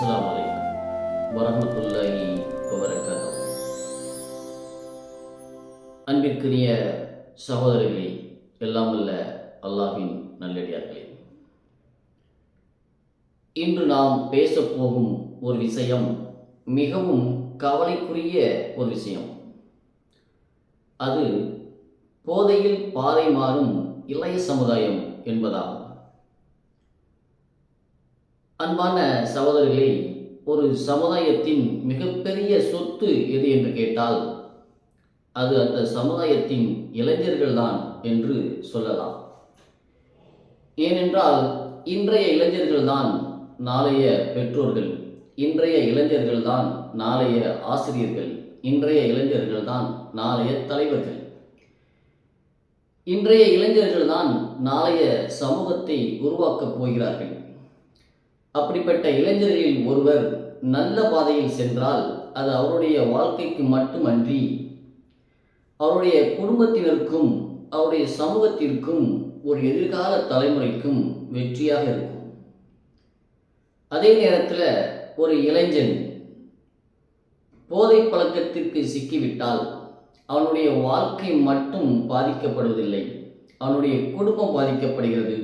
அஸ்ஸலாமு அலைக்கும் வரஹ்மத்துல்லாஹி வபரகாத்துஹு. அன்பிற்குரிய சகோதரர்களே, எல்லாம் வல்ல அல்லாஹ்வின் நல்லடியார்களே, இன்று நாம் பேசப்போகும் ஒரு விஷயம் மிகவும் கவலைக்குரிய ஒரு விஷயம். அது போதையில் பாதை மாறும் இளைய சமுதாயம் என்பதாகும். அன்பான சகோதரர்களே, ஒரு சமுதாயத்தின் மிகப்பெரிய சொத்து எது என்று கேட்டால் அது அந்த சமுதாயத்தின் இளைஞர்கள்தான் என்று சொல்லலாம். ஏனென்றால் இன்றைய இளைஞர்கள்தான் நாளைய பெற்றோர்கள், இன்றைய இளைஞர்கள்தான் நாளைய ஆசிரியர்கள், இன்றைய இளைஞர்கள்தான் நாளைய தலைவர்கள், இன்றைய இளைஞர்கள்தான் நாளைய சமூகத்தை உருவாக்கப் போகிறார்கள். அப்படிப்பட்ட இளைஞர்களில் ஒருவர் நல்ல பாதையில் சென்றால் அது அவருடைய வாழ்க்கைக்கு மட்டுமன்றி அவருடைய குடும்பத்தினருக்கும் அவருடைய சமூகத்திற்கும் ஒரு எதிர்கால தலைமுறைக்கும் வெற்றியாக இருக்கும். அதே நேரத்தில் ஒரு இளைஞன் போதை பழக்கத்திற்கு சிக்கிவிட்டால் அவனுடைய வாழ்க்கை மட்டும் பாதிக்கப்படுவதில்லை, அவனுடைய குடும்பம் பாதிக்கப்படுகிறது,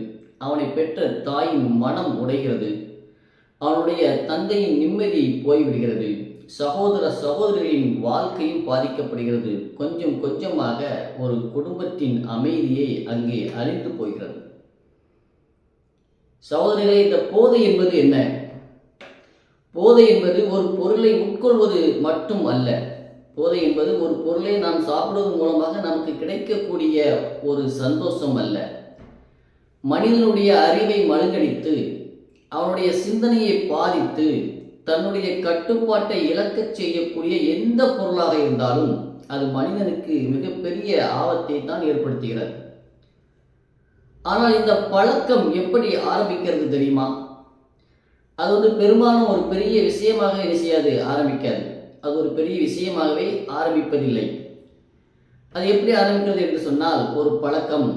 அவனை பெற்ற தாயின் மனம் உடைகிறது, அவனுடைய தந்தையின் நிம்மதி போய்விடுகிறது, சகோதர சகோதரிகளின் வாழ்க்கையும் பாதிக்கப்படுகிறது. கொஞ்சம் கொஞ்சமாக ஒரு குடும்பத்தின் அமைதியை அங்கே அழிந்து போகிறது. சகோதரிகளே, இந்த போதை என்பது என்ன? போதை என்பது ஒரு பொருளை உட்கொள்வது மட்டும் அல்ல. போதை என்பது ஒரு பொருளை நாம் சாப்பிடுவதன் மூலமாக நமக்கு கிடைக்கக்கூடிய ஒரு சந்தோஷம் அல்ல. மனிதனுடைய அறிவை மழுங்கடித்து அவனுடைய சிந்தனையை பாதித்து தன்னுடைய கட்டுப்பாட்டை இழக்கச் செய்யக்கூடிய எந்த பொருளாக இருந்தாலும் அது மனிதனுக்கு மிகப்பெரிய ஆபத்தை தான் ஏற்படுத்துகிறது. ஆனால் இந்த பழக்கம் எப்படி ஆரம்பிக்கிறது தெரியுமா? அது பெரும்பாலும் ஒரு பெரிய விஷயமாக செய்யாது ஆரம்பிக்காது. அது ஒரு பெரிய விஷயமாகவே ஆரம்பிப்பதில்லை. அது எப்படி ஆரம்பிக்கிறது என்று சொன்னால், ஒரு பழக்கம்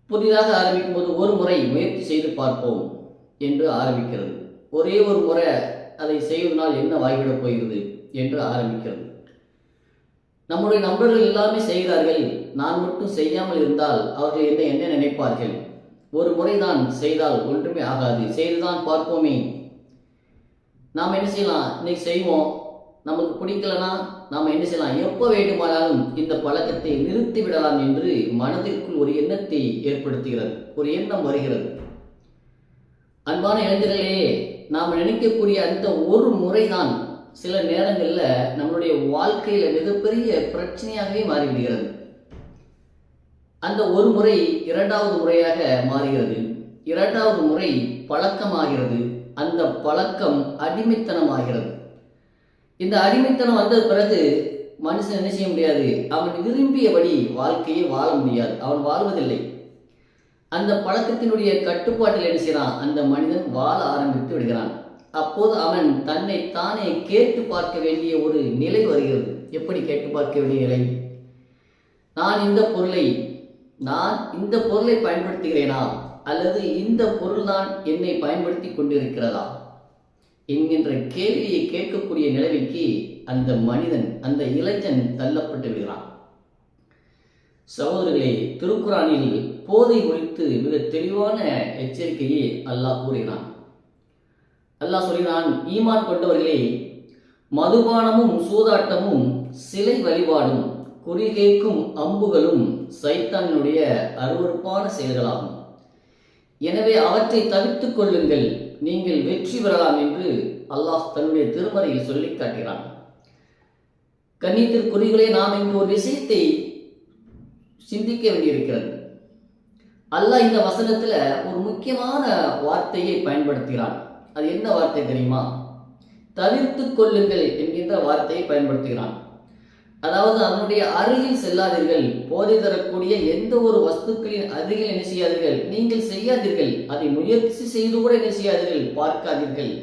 புதிதாக ஆரம்பிக்கும் போது ஒரு முறை முயற்சி செய்து பார்ப்போம் என்று ஆரம்பிக்கிறது. ஒரே ஒரு முறை அதை செய்வதனால் என்ன வாய்விடப் போகிறது என்று ஆரம்பிக்கிறது. நம்முடைய நண்பர்கள் எல்லாமே செய்கிறார்கள், நான் மட்டும் செய்யாமல் இருந்தால் அவர்கள் என்ன நினைப்பார்கள்? ஒரு முறை தான் செய்தால் ஒன்றுமே ஆகாது, செய்துதான் பார்ப்போமே. நாம் என்ன செய்யலாம்? இன்னைக்கு செய்வோம், நமக்கு பிடிக்கலனா நாம் என்ன செய்யலாம்? எப்போ வேண்டுமானாலும் இந்த பழக்கத்தை நிறுத்தி விடலாம் என்று மனதிற்குள் ஒரு எண்ணத்தை ஏற்படுத்துகிறது, ஒரு எண்ணம் வருகிறது. அன்பான இளைஞர்களே, நாம் நினைக்கக்கூடிய அந்த ஒரு முறைதான் சில நேரங்களில் நம்மளுடைய வாழ்க்கையில் மிகப்பெரிய பிரச்சனையாகவே மாறிவிடுகிறது. அந்த ஒரு முறை இரண்டாவது முறையாக மாறுகிறது, இரண்டாவது முறை பழக்கமாகிறது, அந்த பழக்கம் அடிமைத்தனமாகிறது. இந்த அடிமைத்தனம் வந்த பிறகு மனுஷன் என்ன செய்ய முடியாது? அவன் விரும்பியபடி வாழ்க்கையை வாழ முடியாது, அவன் வாழ்வதில்லை. அந்த பழக்கத்தினுடைய கட்டுப்பாட்டில் என்ன செய்யறான்? அந்த மனிதன் வாழ ஆரம்பித்து விடுகிறான். அப்போது அவன் தன்னை தானே கேட்டு பார்க்க வேண்டிய ஒரு நிலை வருகிறது. எப்படி கேட்டு பார்க்க வேண்டிய நிலை? நான் இந்த பொருளை பயன்படுத்துகிறேனா, அல்லது இந்த பொருள் தான் என்னை பயன்படுத்தி கொண்டிருக்கிறதா என்கின்ற கேள்வியை கேட்கக்கூடிய நிலைமைக்கு அந்த மனிதன், அந்த இளைஞன் தள்ளப்பட்டு விடுகிறான். சகோதரர்களே, திருக்குரானில் போதை குறித்து மிக தெளிவான எச்சரிக்கையை அல்லாஹ் கூறுகிறான். அல்லாஹ் சொல்கிறான், ஈமான் கொண்டவர்களே, மதுபானமும் சூதாட்டமும் சிலை வழிபாடும் குறிகேக்கும் அம்புகளும் சைத்தானுடைய அருவருப்பான செயல்களாகும். எனவே அவற்றை தவிர்த்துக் கொள்ளுங்கள், நீங்கள் வெற்றி பெறலாம் என்று அல்லாஹ் தன்னுடைய திருமறையில் சொல்லி காட்டுகிறான். கண்ணியத்திற்குரியவர்களே, நாம் இங்கு ஒரு விஷயத்தை சிந்திக்க வேண்டியிருக்கிறது. அல்லாஹ் இந்த வசனத்துல ஒரு முக்கியமான வார்த்தையை பயன்படுத்துகிறான். அது என்ன வார்த்தை தெரியுமா? தவிர்த்துக் கொள்ளுங்கள் என்கின்ற வார்த்தையை பயன்படுத்துகிறான். அதாவது அதனுடைய அருகில் செல்லாதீர்கள், போதை தரக்கூடிய எந்த ஒரு வஸ்துக்களின் அருகில் என்ன செய்யாதீர்கள்? நீங்கள் செய்யாதீர்கள், அதை முயற்சி செய்து கூட என்ன செய்யாதீர்கள்? பார்க்காதீர்கள்.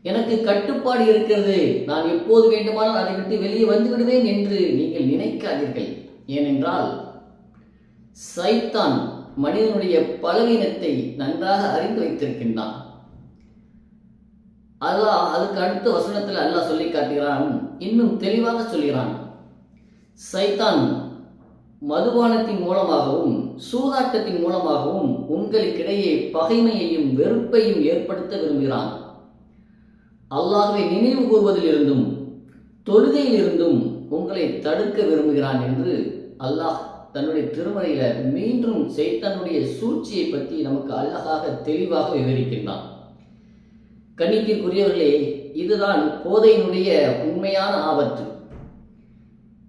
எனக்கு கட்டுப்பாடு இருக்கிறது, நான் எப்போது வேண்டுமானால் அதை விட்டு வெளியே வந்து விடுவேன் என்று நீங்கள் நினைக்காதீர்கள். ஏனென்றால் சைத்தான் மனிதனுடைய பலவீனத்தை நன்றாக அறிந்து வைத்திருக்கின்றான். அல்லாஹ் அதுக்கு அடுத்த வசனத்தில் அல்லாஹ் சொல்லி காட்டுகிறான், இன்னும் தெளிவாக சொல்கிறான், சைத்தான் மதுபானத்தின் மூலமாகவும் சூதாட்டத்தின் மூலமாகவும் உங்களுக்கிடையே பகைமையையும் வெறுப்பையும் ஏற்படுத்த விரும்புகிறான். அல்லாஹ்வை நினைவு கூறுவதிலிருந்தும் தொழுகையிலிருந்தும் உங்களை தடுக்க விரும்புகிறான் என்று அல்லாஹ் தன்னுடைய திருமறையில மீண்டும் சைத்தானுடைய சூழ்ச்சியை பற்றி நமக்கு அழகாக தெளிவாக விவரிக்கின்றான். கண்ணியத்திற்குரியவர்களே, இதுதான் போதையினுடைய உண்மையான ஆபத்து.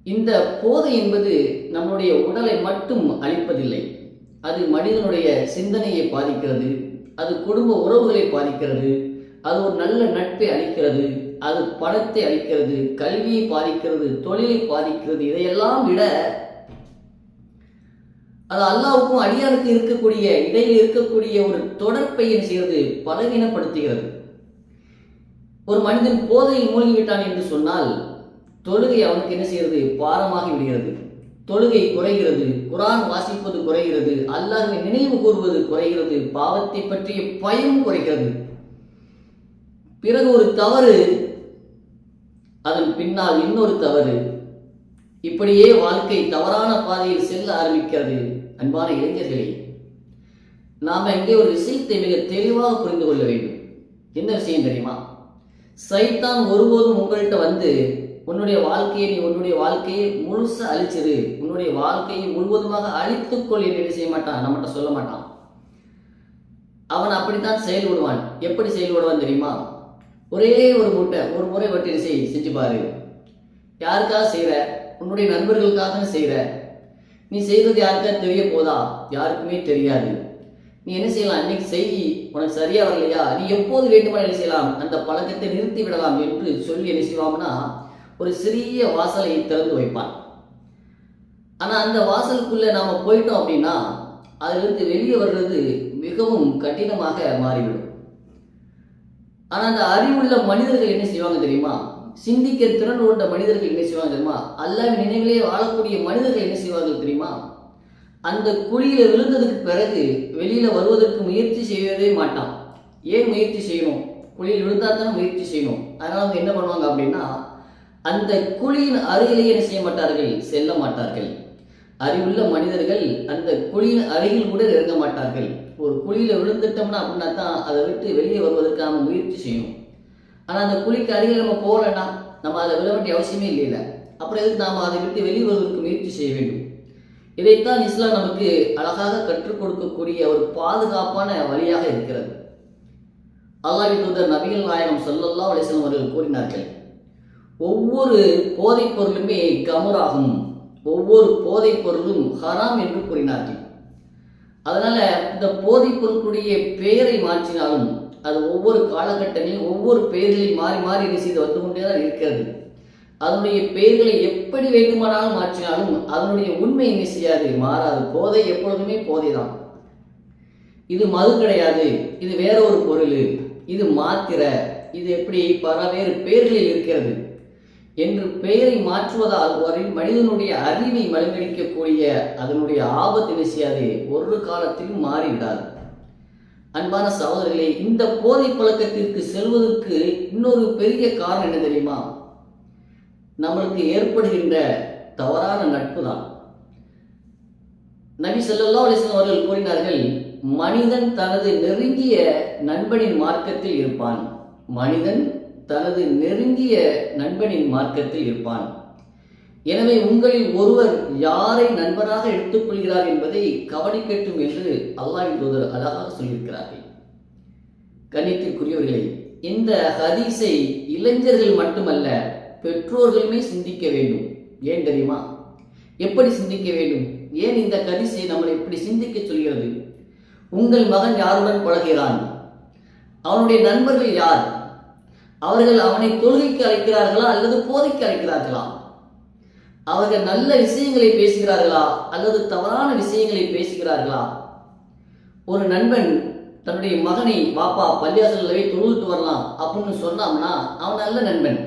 இந்த போதை என்பது நம்முடைய உடலை மட்டும் அழிப்பதில்லை, அது மனிதனுடைய சிந்தனையை பாதிக்கிறது, அது குடும்ப உறவுகளை பாதிக்கிறது, அது ஒரு நல்ல நட்பை அளிக்கிறது, அது பணத்தை அளிக்கிறது, கல்வியை பாதிக்கிறது, தொழிலை பாதிக்கிறது. இதையெல்லாம் விட அது அல்லாஹ்வுக்கும் அடியானுக்கு இருக்கக்கூடிய இடையில் இருக்கக்கூடிய ஒரு தொடர்பை செய்வது பலவீனப்படுத்துகிறது. ஒரு மனிதன் போதையில் மூழ்கிவிட்டான் என்று சொன்னால் தொழுகை அவனுக்கு என்ன செய்கிறது? பாரமாகி விடுகிறது. தொழுகை குறைகிறது, குர்ஆன் வாசிப்பது குறைகிறது, அல்லாஹ்வை நினைவு கூறுவது குறைகிறது, பாவத்தை பற்றிய பயம் குறைகிறது. பிறகு ஒரு தவறு, அதன் பின்னால் இன்னொரு தவறு, இப்படியே வாழ்க்கை தவறான பாதையில் செல்ல ஆரம்பிக்கிறது. அன்பான இளைஞர்களே, நாம இங்கே ஒரு விஷயத்தை மிக தெளிவாக புரிந்து கொள்ள வேண்டும். என்ன விஷயம் தெரியுமா? சைத்தான் ஒருபோதும் உங்கள்கிட்ட வந்து உன்னுடைய வாழ்க்கையை முழுசா அழிச்சிரு, உன்னுடைய வாழ்க்கையை முழுவதுமாக அழித்துக்கொள் என்று என்ன செய்ய மாட்டான், நம்மகிட்ட சொல்ல மாட்டான். அவன் அப்படித்தான் செயல்படுவான். எப்படி செயல்படுவான் தெரியுமா? ஒரே ஒரு முறை வட்டி செஞ்சு பாரு. யாருக்காக செய்யற? உன்னுடைய நண்பர்களுக்காக செய்யற. நீ செய்வது யாருக்காவது தெரிய போதா? யாருக்குமே தெரியாது. நீ என்ன செய்யலாம்? இன்னைக்கு செய்தி உனக்கு சரியா வரலையா, நீ எப்போது வேண்டுமானால் என்ன செய்யலாம், அந்த பழக்கத்தை நிறுத்தி விடலாம் என்று சொல்லி என்ன செய்வாங்கன்னா ஒரு சிறிய வாசலை திறந்து வைப்பான். ஆனா அந்த வாசலுக்குள்ள நாம போயிட்டோம் அப்படின்னா அதிலிருந்து வெளியே வர்றது மிகவும் கடினமாக மாறிவிடும். ஆனா அந்த அறிவுள்ள மனிதர்கள் என்ன செய்வாங்க தெரியுமா? சிந்திக்க திறன் கொண்ட மனிதர்கள் என்ன செய்வாங்க தெரியுமா? அல்லாஹ்வின் நினைவிலே வாழக்கூடிய மனிதர்கள் என்ன செய்வார்கள் தெரியுமா? அந்த குழியில விழுந்ததுக்கு பிறகு வெளியில வருவதற்கு முயற்சி செய்யவே மாட்டான். ஏன் முயற்சி செய்யணும்? குழியில் விழுந்தா தானே முயற்சி செய்யணும். அதனால அவங்க என்ன பண்ணுவாங்க அப்படின்னா அந்த குழியின் அருகிலேயே என்ன செய்ய மாட்டார்கள்? செல்ல மாட்டார்கள். அறிவுள்ள மனிதர்கள் அந்த குழியின் அருகில் கூட நெருங்க மாட்டார்கள். ஒரு குழியில விழுந்துட்டோம்னா அப்படின்னா தான் அதை விட்டு வெளியே வருவதற்கு நாம முயற்சி செய்யணும். ஆனா அந்த குழிக்கு அருகில் நம்ம போகலன்னா நம்ம அதை விழ வேண்டிய அவசியமே இல்லை. அப்புறம் எதுக்கு நாம அதை விட்டு வெளியே வருவதற்கு முயற்சி செய்ய வேண்டும்? இதைத்தான் இஸ்லாம் நமக்கு அழகாக கற்றுக் கொடுக்கக்கூடிய ஒரு பாதுகாப்பான வழியாக இருக்கிறது. அல்லாஹ்வின் தூதர் நபிகள் நாயகம் ஸல்லல்லாஹு அலைஹி வஸல்லம் அவர்கள் கூறினார்கள், ஒவ்வொரு போதைப் பொருளுமே கமராகும், ஒவ்வொரு போதைப் பொருளும் ஹராம் என்று கூறினார்கள். அதனால இந்த போதைப் பொருளுடைய பெயரை மாற்றினாலும் அது ஒவ்வொரு காலகட்டங்களிலும் ஒவ்வொரு பெயர்களில் மாறி மாறி என்ன செய்து வந்து கொண்டேதான் இருக்கிறது. அதனுடைய பெயர்களை எப்படி வேண்டுமானாலும் மாற்றினாலும் அதனுடைய உண்மை என்ன செய்யாது? மாறாது. போதை எப்பொழுதுமே போதைதான். இது மது கிடையாது, இது வேற ஒரு பொருள், இது மாத்திரை, இது எப்படி பல்வேறு பெயர்களில் இருக்கிறது என்று பெயரை மாற்றுவதால் ஒரு மனிதனுடைய அறிவை மழுங்கடிக்கக்கூடிய அதனுடைய ஆபத்து என்ன செய்யாது? ஒரு காலத்திலும் மாறிவிடாது. அன்பான சகோதரர்களே, இந்த போதை பழக்கத்திற்கு செல்வதற்கு இன்னொரு பெரிய காரணம் என்ன தெரியுமா? நம்மளுக்கு ஏற்படுகின்ற தவறான நட்பு தான். நபி ஸல்லல்லாஹு அலைஹி வஸல்லம் அவர்கள் கூறினார்கள், மனிதன் தனது நெருங்கிய நண்பனின் மார்க்கத்தில் இருப்பான். மனிதன் தனது நெருங்கிய நண்பனின் மார்க்கத்தில் இருப்பான். எனவே உங்களில் ஒருவர் யாரை நண்பராக எடுத்துக்கொள்கிறார் என்பதை கவனிக்கட்டும் என்று அல்லாஹ்வின் தூதர் அழகாக சொல்லியிருக்கிறார்கள். கண்ணியத்திற்குரியவர்களே, இந்த ஹதீஸை இளைஞர்கள் மட்டுமல்ல பெற்றோர்களுமே சிந்திக்க வேண்டும். ஏன் தெரியுமா? எப்படி சிந்திக்க வேண்டும்? ஏன் இந்த ஹதீஸை நம்மளை இப்படி சிந்திக்க சொல்கிறது? உங்கள் மகன் யாருடன் பழகிறான்? அவனுடைய நண்பர்கள் யார்? அவர்கள் அவனை தொழுகைக்கு அழைக்கிறார்களா அல்லது போதைக்கு அழைக்கிறார்களா? அவர்கள் நல்ல விஷயங்களை பேசுகிறார்களா அல்லது தவறான விஷயங்களை பேசுகிறார்களா? ஒரு நண்பன் தன்னுடைய மகனை வாப்பா பள்ளியாசல்ல தொழுவிட்டு வரலாம் அப்படின்னு சொன்னாம்னா அவன் நல்ல நண்பன்.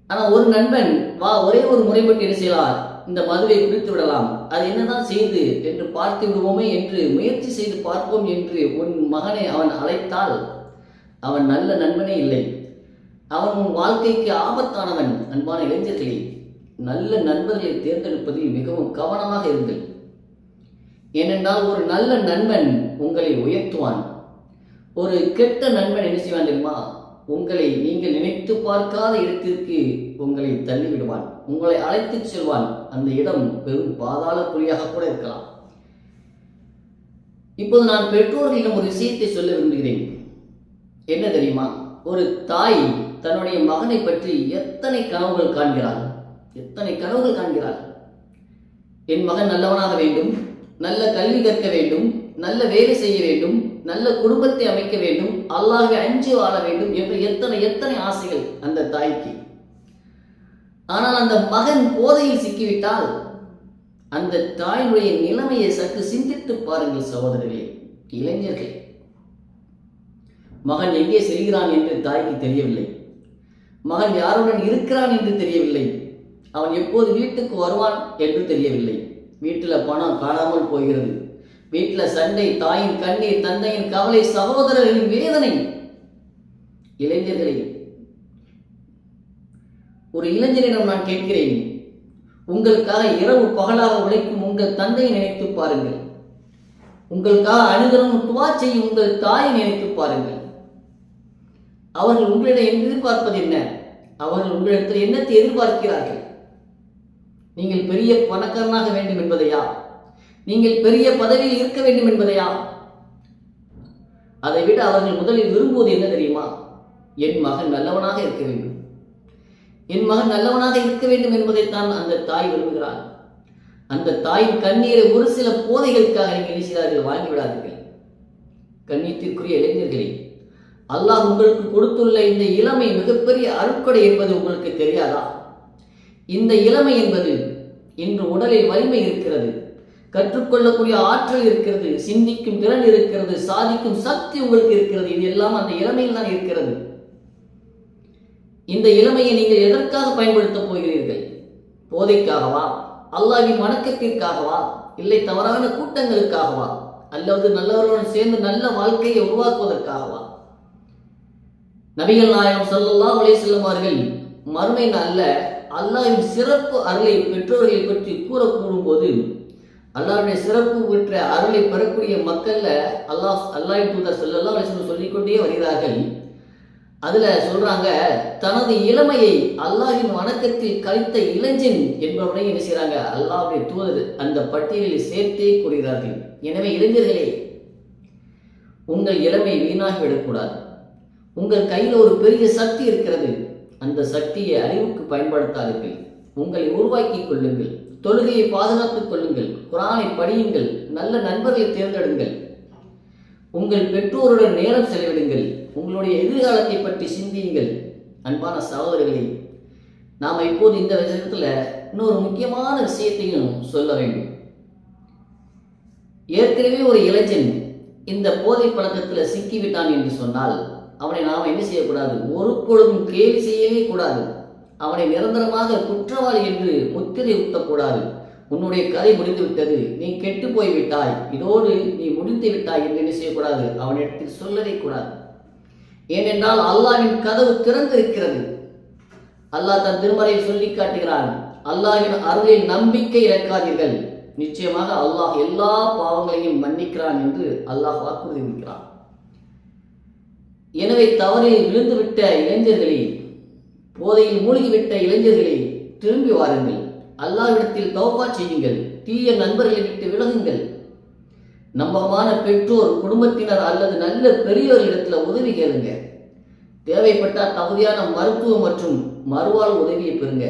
ஆனா ஒரு நண்பன் வா ஒரே ஒரு முறை மட்டும் என்ன செய்யலாம், இந்த மதுவை குடித்து விடலாம், அது என்னதான் செய்து என்று பார்த்து விடுவோமே என்று முயற்சி செய்து பார்ப்போம் என்று உன் மகனை அவன் அழைத்தால் அவன் நல்ல நண்பனே இல்லை. அவன் உன் வாழ்க்கைக்கு ஆபத்தானவன். அன்பான இளைஞர்களே, நல்ல நண்பர்களை தேர்ந்தெடுப்பதில் மிகவும் கவனமாக இருங்கள். ஏனென்றால் ஒரு நல்ல நண்பன் உங்களை உயர்த்துவான். ஒரு கெட்ட நண்பன் என்ன செய்வான் தெரியுமா? உங்களை நீங்கள் நினைத்து பார்க்காத இடத்திற்கு உங்களை தள்ளிவிடுவான், உங்களை அழைத்து செல்வான். அந்த இடம் பெரும் பாதாள குழியாக கூட இருக்கலாம். இப்போது நான் பெற்றோர்களிடம் ஒரு விஷயத்தை சொல்ல விரும்புகிறேன். என்ன தெரியுமா? ஒரு தாய் தன்னுடைய மகனை பற்றி எத்தனை கனவுகள் காண்கிறாள், எத்தனை கனவுகள் காண்கிறாள். என் மகன் நல்லவனாக வேண்டும், நல்ல கல்வி கற்க வேண்டும், நல்ல வேலை செய்ய வேண்டும், நல்ல குடும்பத்தை அமைக்க வேண்டும், அல்லாஹ்வை அஞ்சி வாழ வேண்டும் என்று எத்தனை எத்தனை ஆசைகள் அந்த தாய்க்கு. ஆனால் அந்த மகன் போதையில் சிக்கிவிட்டால் அந்த தாயினுடைய நிலைமையை சற்று சிந்தித்து பாருங்கள் சகோதரர்களே, இளைஞர்களே. மகன் எங்கே செல்கிறான் என்று தாய்க்கு தெரியவில்லை. மகன் யாருடன் இருக்கிறான் என்று தெரியவில்லை. அவன் எப்போது வீட்டுக்கு வருவான் என்று தெரியவில்லை. வீட்டில் பணம் காணாமல் போகிறது. வீட்டில் சண்டை, தாயின் கண்ணீர், தந்தையின் கவலை, சகோதரர்களின் வேதனை. இளைஞர்களே, ஒரு இளைஞரிடம் நான் கேட்கிறேன், உங்களுக்காக இரவு பகலாக உழைக்கும் உங்கள் தந்தையை நினைத்து பாருங்கள். உங்களுக்காக அனுதினம் துவா செய்யும் உங்கள் தாயை நினைத்து பாருங்கள். அவர்கள் உங்களிடம் எதிர்பார்ப்பது என்ன? அவர்கள் உங்களிடத்தில் என்னத்தை எதிர்பார்க்கிறார்கள்? நீங்கள் பெரிய பணக்காரனாக வேண்டும் என்பதையா? நீங்கள் பெரிய பதவியில் இருக்க வேண்டும் என்பதையா? அதை விட அவர்கள் முதலில் விரும்புவது என்ன தெரியுமா? என் மகன் நல்லவனாக இருக்க வேண்டும், என் மகன் நல்லவனாக இருக்க வேண்டும் என்பதைத்தான் அந்த தாய் விரும்புகிறாள். அந்த தாயின் கண்ணீரை ஒரு சில போதைகளுக்காக நீங்கள் நினைச்சார்கள், வாங்கிவிடாதீர்கள். கண்ணியத்திற்குரிய இளைஞர்களே, அல்லாஹ் உங்களுக்கு கொடுத்துள்ள இந்த இளமை மிகப்பெரிய அருட்கொடை என்பது உங்களுக்கு தெரியாதா? இந்த இளமை என்பது இன்று உடலில் வலிமை இருக்கிறது, கற்றுக்கொள்ளக்கூடிய ஆற்றல் இருக்கிறது, சிந்திக்கும் திறன் இருக்கிறது, சாதிக்கும் சக்தி உங்களுக்கு இருக்கிறது. இது எல்லாம் அந்த இளமையில் தான் இருக்கிறது. இந்த இளமையை நீங்கள் எதற்காக பயன்படுத்தப் போகிறீர்கள்? போதைக்காகவா? அல்லாஹ்வின் வணக்கத்திற்காகவா? இல்லை தவறான கூட்டங்களுக்காகவா? அல்லது நல்லவர்களுடன் சேர்ந்து நல்ல வாழ்க்கையை உருவாக்குவதற்காகவா? நபிகள் நாயகம் ஸல்லல்லாஹு அலைஹி வஸல்லம் அவர்கள் மறுமை நாள்ல அல்லாஹ்வின் சிறப்பு அருளை பெற்றோர்களை பற்றி கூறக்கூடும் போது, அல்லாஹ்வுடைய சிறப்பு பெற்ற அருளை பெறக்கூடிய மக்கள்ல அல்லாஹ்வின் தூதர் ஸல்லல்லாஹு அலைஹி வஸல்லம் சொல்லிக்கொண்டே வருகிறார்கள். அதுல சொல்றாங்க, தனது இளமையை அல்லாஹ்வின் வணக்கத்தில் கழித்த இளைஞன் என்பவரை என்ன செய்றாங்க? அல்லாஹ்வுடைய தூதர் அந்த பட்டியலில் சேர்த்தே கூறுகிறார்கள். எனவே இளைஞர்களே, உங்கள் இளமை வீணாகி விடக்கூடாது. உங்கள் கையில் ஒரு பெரிய சக்தி இருக்கிறது. அந்த சக்தியை அறிவுக்கு பயன்படுத்தாதீர்கள். உங்களை உருவாக்கிக் கொள்ளுங்கள், தொழுகையை பாதுகாத்துக் கொள்ளுங்கள், குர்ஆனை படியுங்கள், நல்ல நண்பர்களை தேர்ந்தெடுங்கள், உங்கள் பெற்றோருடன் நேரம் செலவிடுங்கள், உங்களுடைய எதிர்காலத்தை பற்றி சிந்தியுங்கள். அன்பான சகோதரர்களே, நாம் இப்போது இந்த விஷயத்துல இன்னொரு முக்கியமான விஷயத்தையும் சொல்ல வேண்டும். ஏற்கனவே ஒரு இளைஞன் இந்த போதை பழக்கத்தில் சிக்கிவிட்டான் என்று சொன்னால் அவனை நாம் என்ன செய்யக்கூடாது? ஒரு பொழுதும் கேலி செய்யவே கூடாது. அவனை நிரந்தரமாக குற்றவாளி என்று முத்திரை ஊட்டக்கூடாது. உன்னுடைய கதை முடிந்து விட்டது, நீ கெட்டு போய்விட்டாய், இதோடு நீ முடிந்து விட்டாய் என்று என்ன செய்யக்கூடாது? அவனிடத்தில் சொல்லவே கூடாது. ஏனென்றால் அல்லாஹ்வின் கதவு திறந்திருக்கிறது. அல்லாஹ் தன் திருமறையில் சொல்லி காட்டுகிறான், அல்லாஹ்வின் அருளில் நம்பிக்கை இழக்காதீர்கள், நிச்சயமாக அல்லாஹ் எல்லா பாவங்களையும் மன்னிக்கிறான் என்று அல்லாஹ் வாக்குறுதி இருக்கிறான். எனவே தவறில் விழுந்துவிட்ட இளைஞர்களே, போதையில் மூழ்கிவிட்ட இளைஞர்களே, திரும்பி வாருங்கள். அல்லாஹ்விடத்தில் தௌபா செய்யுங்கள். தீய நண்பர்களை விட்டு விலகுங்கள். நம்பகமான பெற்றோர், குடும்பத்தினர் அல்லது நல்ல பெரியோர்களிடத்தில் உதவி கேளுங்க. தேவைப்பட்டால் தகுதியான மருத்துவம் மற்றும் மறுவாழ் உதவியை பெறுங்க.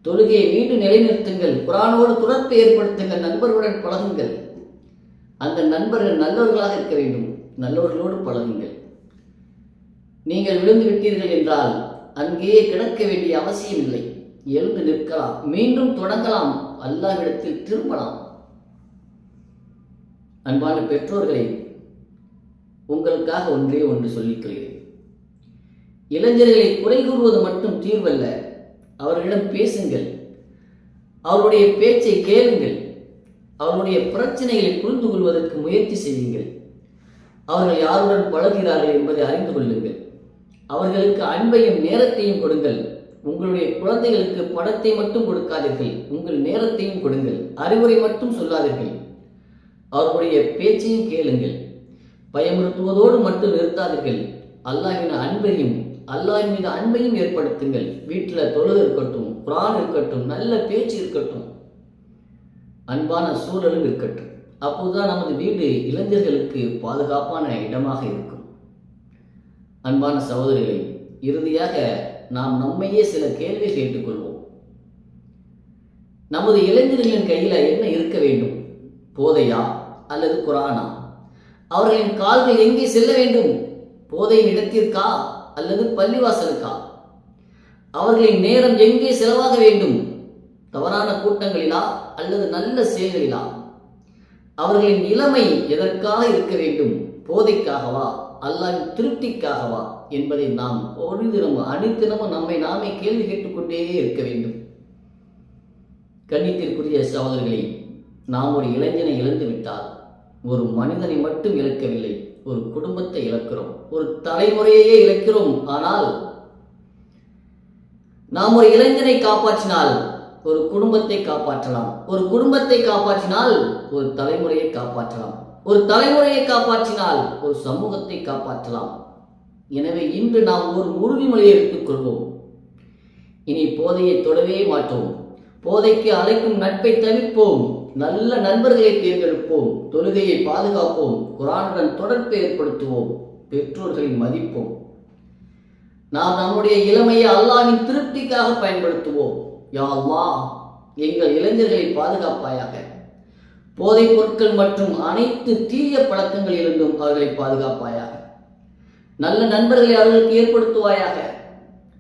தொழுகையை மீண்டும் நிலைநிறுத்துங்கள். குர்ஆனோடு தொடர்பை ஏற்படுத்துங்கள். நண்பர்களுடன் பழகுங்கள். அந்த நண்பர்கள் நல்லவர்களாக இருக்க வேண்டும். நல்லவர்களோடு பழகுங்கள். நீங்கள் விழுந்து விட்டீர்கள் என்றால் அங்கேயே கிடக்க வேண்டிய அவசியம் இல்லை. எழுந்து நிற்கலாம், மீண்டும் தொடங்கலாம், அல்லாஹ்விடத்தில் திரும்பலாம். அன்பான பெற்றோர்களை, உங்களுக்காக ஒன்றே ஒன்று சொல்லிக்கிறேன். இளைஞர்களை குறை கூறுவது மட்டும் தீர்வல்ல. அவர்களிடம் பேசுங்கள், அவருடைய பேச்சை கேளுங்கள், அவருடைய பிரச்சனைகளை புரிந்து கொள்வதற்கு முயற்சி செய்யுங்கள். அவர்கள் யாருடன் பழகிறார்கள் என்பதை அறிந்து கொள்ளுங்கள். அவர்களுக்கு அன்பையும் நேரத்தையும் கொடுங்கள். உங்களுடைய குழந்தைகளுக்கு பணத்தை மட்டும் கொடுக்காதீர்கள், உங்கள் நேரத்தையும் கொடுங்கள். அறிவுரை மட்டும் சொல்லாதீர்கள், அவர்களுடைய பேச்சையும் கேளுங்கள். பயமுறுத்துவதோடு மட்டும் நிறுத்தாதீர்கள். அல்லாஹ்வின் அன்பையும் அல்லாஹ்வின் மீது அன்பையும் ஏற்படுத்துங்கள். வீட்டில் தொழுகை இருக்கட்டும், குர்ஆன் இருக்கட்டும், நல்ல பேச்சு இருக்கட்டும், அன்பான சூழலும் இருக்கட்டும். அப்போதுதான் நமது வீடு இளைஞர்களுக்கு பாதுகாப்பான இடமாக இருக்கும். அன்பான சகோதரிகளை, இறுதியாக நாம் நம்மையே சில கேள்வி கேட்டுக்கொள்வோம். நமது இளைஞர்களின் கையில் என்ன இருக்க வேண்டும்? போதையா அல்லது குர்ஆனா? அவர்களின் கால்கள் எங்கே செல்ல வேண்டும்? போதையின் இடத்திற்கா அல்லது பள்ளிவாசலுக்கா? அவர்களின் நேரம் எங்கே செலவாக வேண்டும்? தவறான கூட்டங்களிலா அல்லது நல்ல செயல்களிலா? அவர்களின் இளமை எதற்காக இருக்க வேண்டும்? போதைக்காகவா அல்லாஹ்வின் திருப்திக்காகவா என்பதை நாம் ஒரு தினமும் அனைத்தினமும் நம்மை நாமே கேள்வி கேட்டுக்கொண்டே இருக்க வேண்டும். கண்ணியத்திற்குரிய சகோதரர்களே, நாம் ஒரு இளைஞனை இழந்து விட்டால் ஒரு மனிதனை மட்டும் இழக்கவில்லை, ஒரு குடும்பத்தை இழக்கிறோம், ஒரு தலைமுறையே இழக்கிறோம். ஆனால் நாம் ஒரு இளைஞனை காப்பாற்றினால் ஒரு குடும்பத்தை காப்பாற்றலாம், ஒரு குடும்பத்தை காப்பாற்றினால் ஒரு தலைமுறையை காப்பாற்றலாம், ஒரு தலைமுறையை காப்பாற்றினால் ஒரு சமூகத்தை காப்பாற்றலாம். எனவே இன்று நாம் ஒரு உறுதிமொழியை எடுத்துக் கொள்வோம். இனி போதையை தொடவே மாட்டோம். போதைக்கு அழைக்கும் நட்பை தவிர்ப்போம். நல்ல நண்பர்களை தேர்ந்தெடுப்போம். தொழுகையை பாதுகாப்போம். குர்ஆனுடன் தொடர்பை ஏற்படுத்துவோம். பெற்றோர்களை மதிப்போம். நாம் நம்முடைய இளமையை அல்லாஹ்வின் திருப்திக்காக பயன்படுத்துவோம். யா அல்லாஹ், எங்கள் இளைஞர்களை பாதுகாப்பாயாக. போதைப் பொருட்கள் மற்றும் அனைத்து தீய பழக்கங்களிலிருந்தும் அவர்களை பாதுகாப்பாயாக. நல்ல நண்பர்களை அவர்களுக்கு ஏற்படுத்துவாயாக.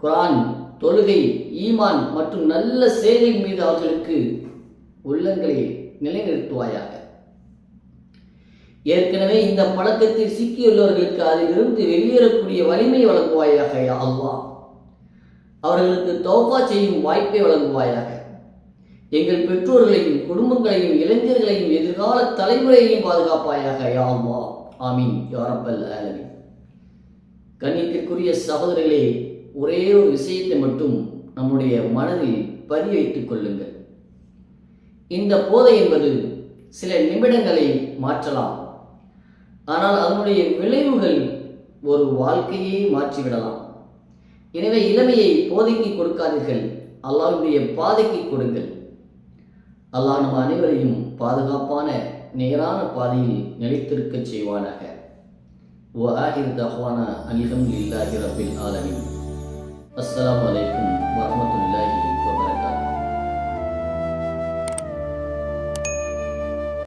குர்ஆன், தொழுகை, ஈமான் மற்றும் நல்ல செயலின் மீது அவர்களுக்கு உள்ளங்களை நிலைநிறுத்துவாயாக. ஏற்கனவே இந்த பழக்கத்தில் சிக்கியுள்ளவர்களுக்கு அதிலிருந்து வெளியேறக்கூடிய வலிமை வழங்குவாயாக. யா அல்லாஹ், அவர்களுக்கு தௌபா செய்யும் வாய்ப்பை வழங்குவாயாக. எங்கள் பெற்றோர்களையும் குடும்பங்களையும் இளைஞர்களையும் எதிர்கால தலைமுறையையும் பாதுகாப்பாயாக. யா அல்லாஹ், ஆமீன் யா ரப்பல் ஆலமீன். கண்ணியத்திற்குரிய சகோதரர்களே, ஒரே ஒரு விஷயத்தை மட்டும் நம்முடைய மனதில் பதிய வைத்துக் கொள்ளுங்கள். இந்த போதை என்பது சில நிமிடங்களை மாற்றலாம், ஆனால் அதனுடைய விளைவுகள் ஒரு வாழ்க்கையை மாற்றிவிடலாம். எனவே இளமையை போதைக்கு கொடுக்காதீர்கள், அல்லாஹ்வுடைய பாதைக்கு கொடுங்கள். அல்லாஹ் நம் அனைவரையும் பாதுகாப்பான நேரான பாதையில் நிலைத்திருக்க செய்வானாக. வஆஹிரு தஅவானா அல்ஹம்துலில்லாஹி ரப்பில் ஆலமீன். அஸ்ஸலாமு அலைக்கும்.